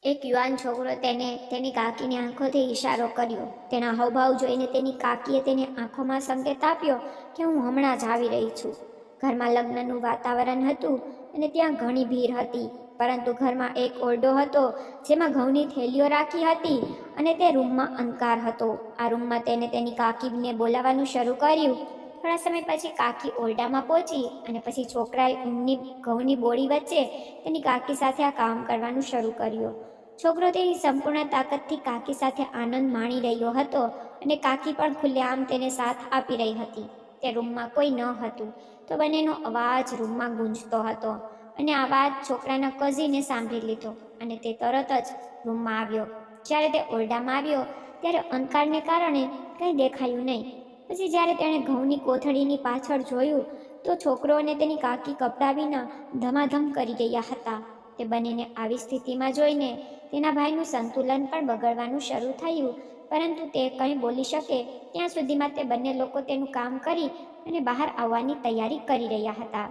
એક યુવાન છોકરો તેને તેની કાકીની આંખોથી ઈશારો કર્યો. તેના હાવભાવ જોઈને તેની કાકીએ તેને આંખોમાં સંકેત આપ્યો કે હું હમણાં જ આવી રહી છું. ઘરમાં લગ્નનું વાતાવરણ હતું અને ત્યાં ઘણી ભીડ હતી, પરંતુ ઘરમાં એક ઓરડો હતો જેમાં ઘઉંની થેલીઓ રાખી હતી અને તે રૂમમાં અંધકાર હતો. આ રૂમમાં તેને તેની કાકીને બોલાવવાનું શરૂ કર્યું. થોડા સમય પછી કાકી ઓરડામાં પહોંચી અને પછી છોકરાએ ઊંઘની ઘઉંની બોરી વચ્ચે તેની કાકી સાથે આ કામ કરવાનું શરૂ કર્યું. છોકરો તેની સંપૂર્ણ તાકાતથી કાકી સાથે આનંદ માણી રહ્યો હતો અને કાકી પણ ખુલ્લેઆમ તેને સાથ આપી રહી હતી. તે રૂમમાં કોઈ ન હતું તો બંનેનો અવાજ રૂમમાં ગૂંજતો હતો અને આ વાત છોકરાના કઝિને સાંભળી લીધો અને તે તરત જ રૂમમાં આવ્યો. જ્યારે તે ઓરડામાં આવ્યો ત્યારે અંધકારને કારણે કંઈ દેખાયું નહીં. પછી જ્યારે તેણે ઘઉંની કોથળીની પાછળ જોયું તો છોકરો અને તેની કાકી કપડાં વિના ધમાધમ કરી રહ્યા હતા. તે બંનેને આવી સ્થિતિમાં જોઈને તેના ભાઈનું સંતુલન પણ બગડવાનું શરૂ થયું, પરંતુ તે કંઈ બોલી શકે ત્યાં સુધીમાં તે બંને લોકો તેનું કામ કરી અને બહાર આવવાની તૈયારી કરી રહ્યા હતા.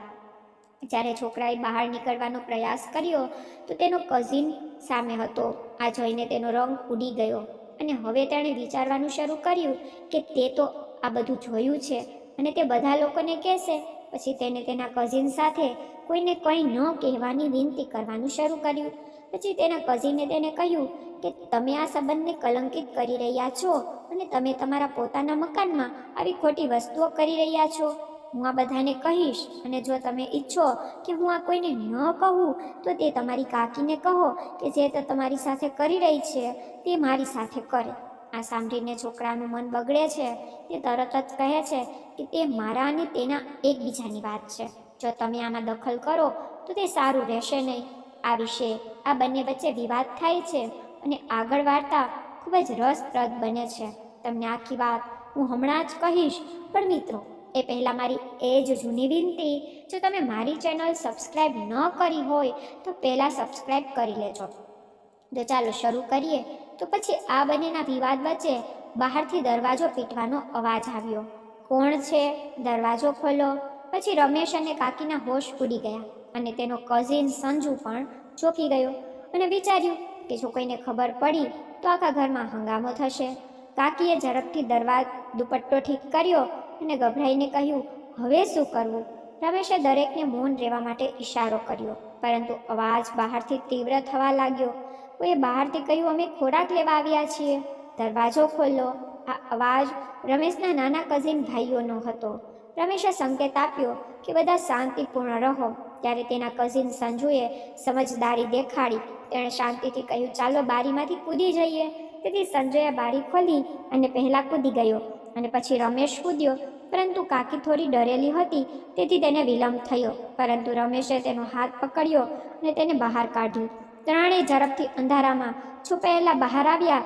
જ્યારે છોકરાએ બહાર નીકળવાનો પ્રયાસ કર્યો તો તેનો કઝિન સામે હતો. આ જોઈને તેનો રંગ ઉડી ગયો અને હવે તેણે વિચારવાનું શરૂ કર્યું કે તે તો આ બધું જોયું છે અને તે બધા લોકોને કહેશે. પછી તેને તેના કઝિન સાથે કોઈને કંઈ ન કહેવાની વિનંતી કરવાનું શરૂ કર્યું. પછી તેના કઝિને તેને કહ્યું કે તમે આ સંબંધને કલંકિત કરી રહ્યા છો અને તમે તમારા પોતાના મકાનમાં આવી ખોટી વસ્તુઓ કરી રહ્યા છો. હું આ બધાને કહીશ અને જો તમે ઈચ્છો કે હું આ કોઈને ન કહું તો તે તમારી કાકીને કહો કે જે તે તમારી સાથે કરી રહી છે તે મારી સાથે કરે. આ સાંભળીને છોકરાનું મન બગડે છે. તે તરત જ કહે છે કે તે મારા અને તેના એકબીજાની વાત છે. જો તમે આમાં દખલ કરો તો તે સારું રહેશે નહીં. આ વિશે આ બંને વચ્ચે વિવાદ થાય છે અને આગળ વાર્તા ખૂબ જ રસપ્રદ બને છે. તમને આખી વાત હું હમણાં જ કહીશ, પણ મિત્રો એ પહેલાં મારી એ જ જૂની વિનંતી, જો તમે મારી ચેનલ સબસ્ક્રાઈબ ન કરી હોય તો પહેલાં સબસ્ક્રાઈબ કરી લેજો. તો ચાલો શરૂ કરીએ. તો પછી આ બંનેના વિવાદ વચ્ચે બહારથી દરવાજો પીટવાનો અવાજ આવ્યો. કોણ છે? દરવાજો ખોલો. પછી રમેશ અને કાકીના હોશ ઉડી ગયા અને તેનો કઝિન સંજુ પણ ચોંકી ગયો અને વિચાર્યું કે જો કોઈને ખબર પડી તો આખા ઘરમાં હંગામો થશે. કાકીએ ઝડપથી દુપટ્ટો ઠીક કર્યો અને ગભરાઈને કહ્યું, હવે શું કરવું? રમેશે દરેકને મૌન રહેવા માટે ઈશારો કર્યો, પરંતુ અવાજ બહારથી તીવ્ર થવા લાગ્યો. કોઈએ બહારથી કહ્યું, અમે ખોરાક લેવા આવ્યા છીએ, દરવાજો ખોલો. આ અવાજ રમેશના નાના કઝિન ભાઈઓનો હતો. રમેશે સંકેત આપ્યો કે બધા શાંતિપૂર્ણ રહો. ત્યારે તેના કઝિન સંજુએ સમજદારી દેખાડી. તેણે શાંતિથી કહ્યું, ચાલો બારીમાંથી કૂદી જઈએ. તેથી સંજયે બારી ખોલી અને પહેલાં કૂદી ગયો અને પછી રમેશ કૂદ્યો, પરંતુ કાકી થોડી ડરેલી હતી તેથી તેને વિલંબ થયો. પરંતુ રમેશે તેનો હાથ પકડ્યો અને તેને બહાર કાઢ્યું. ત્રણેય ઝડપથી અંધારામાં છુપાયેલા બહાર આવ્યા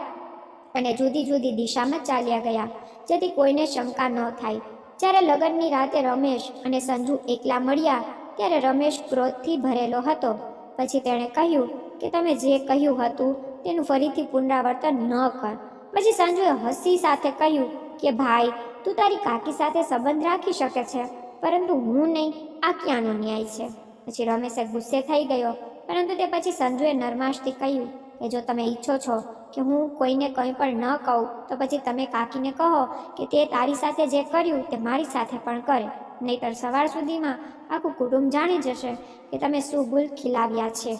અને જુદી જુદી દિશામાં ચાલ્યા ગયા, જેથી કોઈને શંકા ન થાય. જ્યારે લગ્નની રાતે રમેશ અને સંજુ એકલા મળ્યા ત્યારે રમેશ ક્રોધથી ભરેલો હતો. પછી તેણે કહ્યું કે તમે જે કહ્યું હતું તેનું ફરીથી પુનરાવર્તન ન કર. પછી સંજુએ હસી સાથે કહ્યું કે ભાઈ, તું તારી કાકી સાથે સંબંધ રાખી શકે છે, પરંતુ હું નહીં. આ ક્યાંનો ન્યાય છે? પછી રમેશે ગુસ્સે થઈ ગયો, પરંતુ તે પછી સંજુએ નરમાશથી કહ્યું કે જો તમે ઈચ્છો છો કે હું કોઈને કંઈ પણ ન કહું તો પછી તમે કાકીને કહો કે તે તારી સાથે જે કર્યું તે મારી સાથે પણ કરે, નહીંતર સવાર સુધીમાં આખું કુટુંબ જાણી જશે કે તમે શું ભૂલ ખીલાવ્યા છે.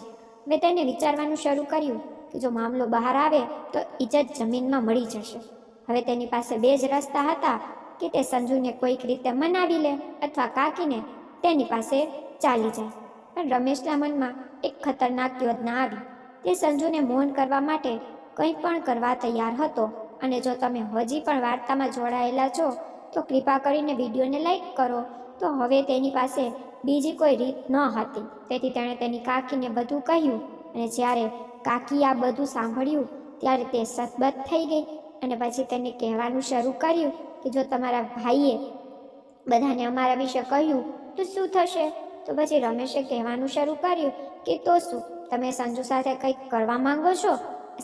હવે તેને વિચારવાનું શરૂ કર્યું કે જો મામલો બહાર આવે તો ઇજ્જત જમીનમાં મળી જશે. હવે તેની પાસે બે જ રસ્તા હતા કે તે સંજુને કોઈક રીતે મનાવી લે અથવા કાકીને તેની પાસે ચાલી જાય. પણ રમેશના મનમાં એક ખતરનાક યોજના આવી. તે સંજુને મૌન કરવા માટે કંઈ પણ કરવા તૈયાર હતો. અને જો તમે હજી પણ વાર્તામાં જોડાયેલા છો તો કૃપા કરીને વિડીયોને લાઈક કરો. તો હવે તેની પાસે બીજી કોઈ રીત ન હતી, તેથી તેણે તેની કાકીને બધું કહ્યું. અને જ્યારે કાકી આ બધું સાંભળ્યું ત્યારે તે સતબત થઈ ગઈ અને પછી તેને કહેવાનું શરૂ કર્યું કે જો તમારા ભાઈએ બધાને અમારા વિશે કહ્યું તો શું થશે? તો પછી રમેશે કહેવાનું શરૂ કર્યું કે તો શું, તમે સંજુ સાથે કંઈક કરવા માંગો છો?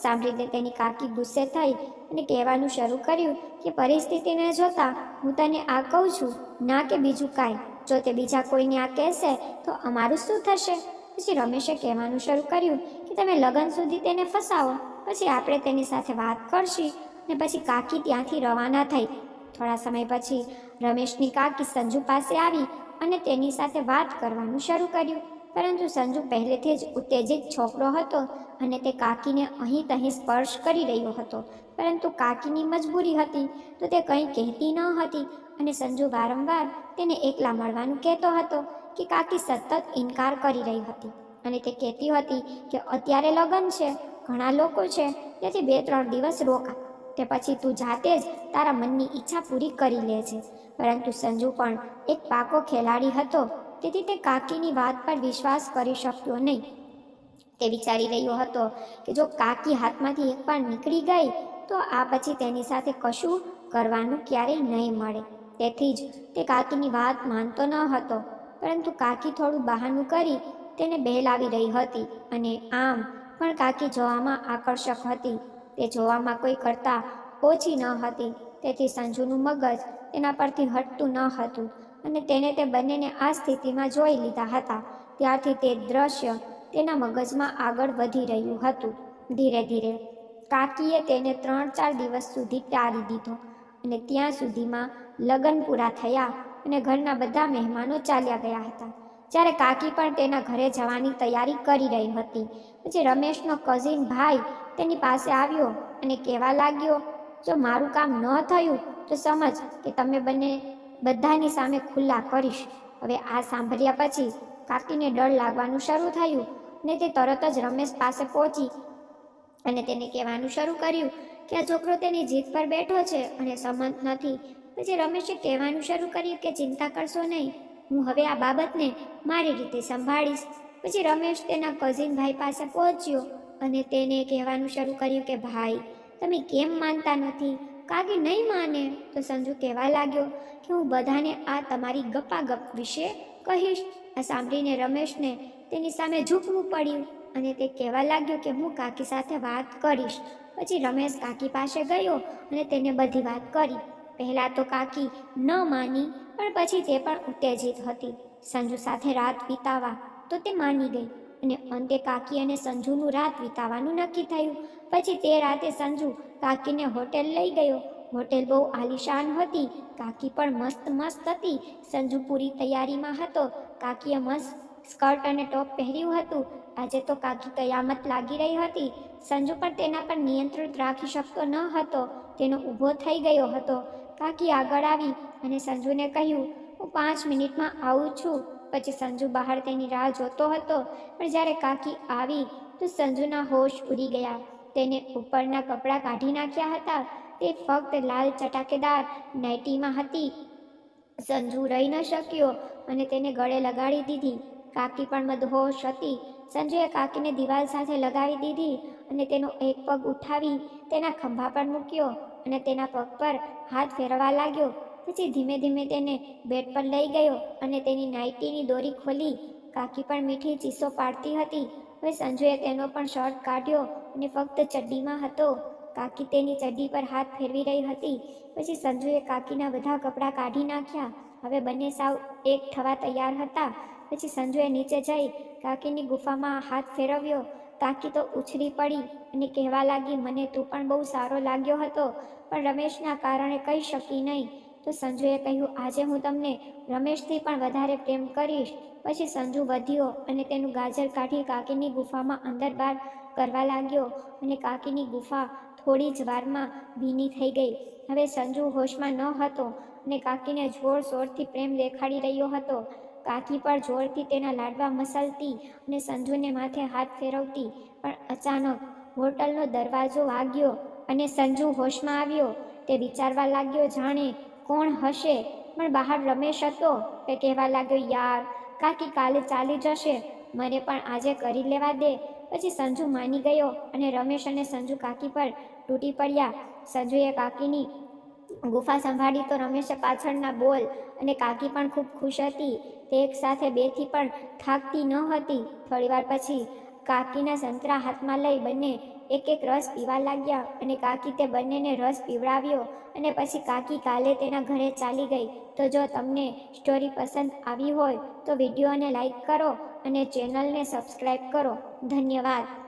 સાંભળીને તેની કાકી ગુસ્સે થઈ અને કહેવાનું શરૂ કર્યું કે પરિસ્થિતિને જોતા હું તને આ કહું છું, ના કે બીજું કાંઈ. જો તે બીજા કોઈને આ કહેશે તો અમારું શું થશે? પછી રમેશે કહેવાનું શરૂ કર્યું કે તમે લગ્ન સુધી તેને ફસાવો, પછી આપણે તેની સાથે વાત કરશી. ને પછી કાકી ત્યાંથી રવાના થઈ. થોડા સમય પછી રમેશની કાકી સંજુ પાસે આવી અને તેની સાથે વાત કરવાનું શરૂ કર્યું. પરંતુ સંજુ પહેલેથી જ ઉત્તેજિત છોકરો હતો અને તે કાકીને અહીં તહીં સ્પર્શ કરી રહ્યો હતો. પરંતુ કાકીની મજબૂરી હતી તો તે કંઈ કહેતી ન હતી અને સંજુ વારંવાર તેને એકલા મળવાનું કહેતો હતો કે કાકી સતત ઇનકાર કરી રહી હતી અને તે કહેતી હતી કે અત્યારે લગ્ન છે, ઘણા લોકો છે, તેથી 2-3 દિવસ રોકા, તે પછી તું જાતે જ તારા મનની ઈચ્છા પૂરી કરી લે છે. પરંતુ સંજુ પણ એક પાકો ખેલાડી હતો, તેથી તે કાકીની વાત પર વિશ્વાસ કરી શક્યો નહીં. તે વિચારી રહ્યો હતો કે જો કાકી હાથમાંથી એકવાર નીકળી ગઈ તો આ પછી તેની સાથે કશું કરવાનું ક્યારેય નહીં મળે. તેથી જ તે કાકીની વાત માનતો ન હતો. પરંતુ કાકી થોડું બહાનું કરી તેને બહેલાવી રહી હતી અને આમ પણ કાકી જોવામાં આકર્ષક હતી. તે જોવામાં કોઈ કરતાં ઓછી ન હતી, તેથી સંજુનું મગજ તેના પરથી હટતું ન હતું અને તેને તે બંનેને આ સ્થિતિમાં જોઈ લીધા હતા. ત્યારથી તે દ્રશ્ય તેના મગજમાં આગળ વધી રહ્યું હતું. ધીરે ધીરે કાકીએ તેને 3-4 દિવસ સુધી ટાળી દીધો અને ત્યાં સુધીમાં લગ્ન પૂરા થયા અને ઘરના બધા મહેમાનો ચાલ્યા ગયા હતા. જ્યારે કાકી પણ તેના ઘરે જવાની તૈયારી કરી રહી હતી, પછી રમેશનો કઝિન ભાઈ તેની પાસે આવ્યો અને કહેવા લાગ્યો, જો મારું કામ ન થયું તો સમજ કે તમે બંને બધાની સામે ખુલ્લા કરીશ. હવે આ સાંભળ્યા પછી કાકીને ડર લાગવાનું શરૂ થયું અને તે તરત જ રમેશ પાસે પહોંચી અને તેને કહેવાનું શરૂ કર્યું કે આ છોકરો તેની જીદ પર બેઠો છે અને સંમત નથી. પછી રમેશે કહેવાનું શરૂ કર્યું કે ચિંતા કરશો નહીં, હું હવે આ બાબતને મારી રીતે સંભાળીશ. પછી રમેશ તેના કઝિન ભાઈ પાસે પહોંચ્યો અને તેને કહેવાનું શરૂ કર્યું કે ભાઈ, તમે કેમ માનતા નથી? કાકી નહીં માને તો સંજુ કહેવા લાગ્યો કે હું બધાને આ તમારી ગપાગપ વિશે કહીશ. આ સાંભળીને રમેશને તેની સામે ઝૂકવું પડ્યું અને તે કહેવા લાગ્યો કે હું કાકી સાથે વાત કરીશ. પછી રમેશ કાકી પાસે ગયો અને તેને બધી વાત કરી. પહેલાં તો કાકી ન માની, પણ પછી તે પણ ઉત્તેજિત હતી સંજુ સાથે રાત વિતાવવા, તો તે માની ગઈ અને અંતે કાકી અને સંજુનું રાત વિતાવવાનું નક્કી થયું. પછી તે રાતે સંજુ કાકીને હોટેલ લઈ ગયો. હોટેલ બહુ આલીશાન હતી, કાકી પણ મસ્ત હતી. સંજુ પૂરી તૈયારીમાં હતો. કાકીએ મસ્ત સ્કર્ટ અને ટોપ પહેર્યું હતું. આજે તો કાકી કયામત લાગી રહી હતી. સંજુ પણ તેના પર નિયંત્રણ રાખી શકતો ન હતો, તેનો ઊભો થઈ ગયો હતો. કાકી આગળ આવી અને સંજુને કહ્યું, હું 5 મિનિટમાં આવું છું. પછી સંજુ બહાર તેની રાહ જોતો હતો, પણ જ્યારે કાકી આવી તો સંજુના હોશ ઉડી ગયા. તેને ઉપરના કપડાં કાઢી નાખ્યા હતા. તે ફક્ત લાલ ચટાકેદાર નાઇટીમાં હતી. સંજુ રહી ન શક્યો અને તેને ગળે લગાડી દીધી. કાકી પણ મદહોશ હતી. સંજુએ કાકીને દિવાલ સાથે લગાવી દીધી અને તેનો એક પગ ઉઠાવી તેના ખંભા પર મૂક્યો અને તેના પગ પર હાથ ફેરવવા લાગ્યો. પછી ધીમે ધીમે તેને બેડ પર લઈ ગયો અને તેની નાઇટીની દોરી ખોલી. કાકી પણ મીઠી ચીસો પાડતી હતી. હવે સંજુએ તેનો પણ શર્ટ કાઢ્યો અને ફક્ત ચડ્ડીમાં હતો. કાકી તેની ચડ્ડી પર હાથ ફેરવી રહી હતી. પછી સંજુએ કાકીના બધા કપડાં કાઢી નાખ્યા. હવે બંને સાવ એક થવા તૈયાર હતા. પછી સંજુએ નીચે જઈ કાકીની ગુફામાં હાથ ફેરવ્યો. કાકી તો ઉછળી પડી અને કહેવા લાગી, મને તું પણ બહુ સારો લાગ્યો હતો, પણ રમેશના કારણે કહી શકી નહીં. તો સંજુએ કહ્યું, આજે હું તમને રમેશથી પણ વધારે પ્રેમ કરીશ. પછી સંજુ વધ્યો અને તેનું ગાજર કાઢી કાકીની ગુફામાં અંદર બહાર કરવા લાગ્યો અને કાકીની ગુફા થોડી જ વારમાં ભીની થઈ ગઈ. હવે સંજુ હોશમાં ન હતો અને કાકીને જોરશોરથી પ્રેમ દેખાડી રહ્યો હતો. કાકી પર જોરથી તેના લાડવા મસલતી અને સંજુને માથે હાથ ફેરવતી. પણ અચાનક હોટલનો દરવાજો વાગ્યો અને સંજુ હોશમાં આવ્યો. તે વિચારવા લાગ્યો જાણે કોણ હશે, પણ બહાર રમેશ હતો. તે કહેવા લાગ્યો, યાર કાકી કાલે ચાલી જશે, મને પણ આજે કરી લેવા દે. પછી સંજુ માની ગયો અને રમેશ અને સંજુ કાકી પર તૂટી પડ્યા. સંજુએ કાકીની ગુફા સંભાળી તો રમેશે પાછળના બોલ અને કાકી પણ ખૂબ ખુશ હતી. તે એક સાથે બેથી પણ થાકતી ન હતી. થોડીવાર પછી કાકીના સંતરા હાથમાં લઈ બંને એક એક રસ પીવા લાગ્યા અને કાકી તે બંનેને રસ પીવડાવ્યો અને પછી કાકી કાલે તેના ઘરે ચાલી ગઈ. તો જો તમને સ્ટોરી પસંદ આવી હોય તો વિડીયોને લાઈક કરો અને ચેનલને સબસ્ક્રાઈબ કરો. ધન્યવાદ.